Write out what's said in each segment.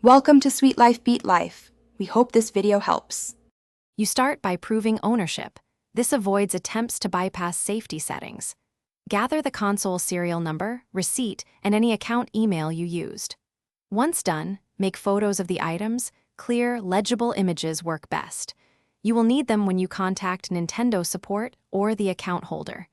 Welcome to Sweet Life Beat Life. We hope this video helps. You start by proving ownership. This avoids attempts to bypass safety settings. Gather the console serial number, receipt, and any account email you used. Once done, make photos of the items. Clear, legible images work best. You will need them when you contact Nintendo support or the account holder.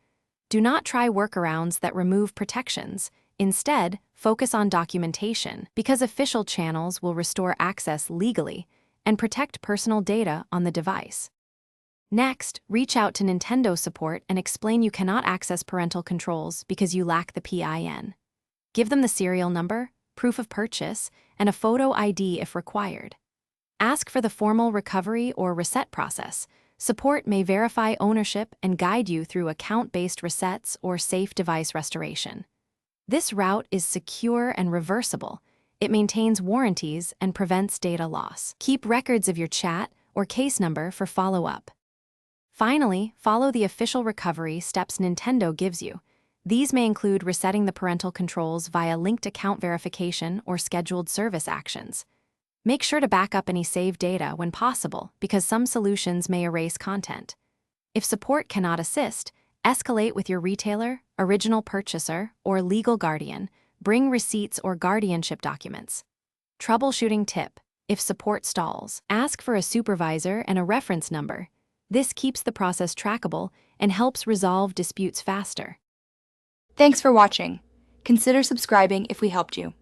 Do not try workarounds that remove protections. Instead, focus on documentation because official channels will restore access legally and protect personal data on the device. Next, reach out to Nintendo support and explain you cannot access parental controls because you lack the PIN. Give them the serial number, proof of purchase, and a photo ID if required. Ask for the formal recovery or reset process. Support may verify ownership and guide you through account-based resets or safe device restoration. This route is secure and reversible. It maintains warranties and prevents data loss. Keep records of your chat or case number for follow-up. Finally, follow the official recovery steps Nintendo gives you. These may include resetting the parental controls via linked account verification or scheduled service actions. Make sure to back up any saved data when possible because some solutions may erase content. If support cannot assist, escalate with your retailer, original purchaser, or legal guardian. Bring receipts or guardianship documents. Troubleshooting tip: if support stalls, ask for a supervisor and a reference number. This keeps the process trackable and helps resolve disputes faster. Thanks for watching. Consider subscribing if we helped you.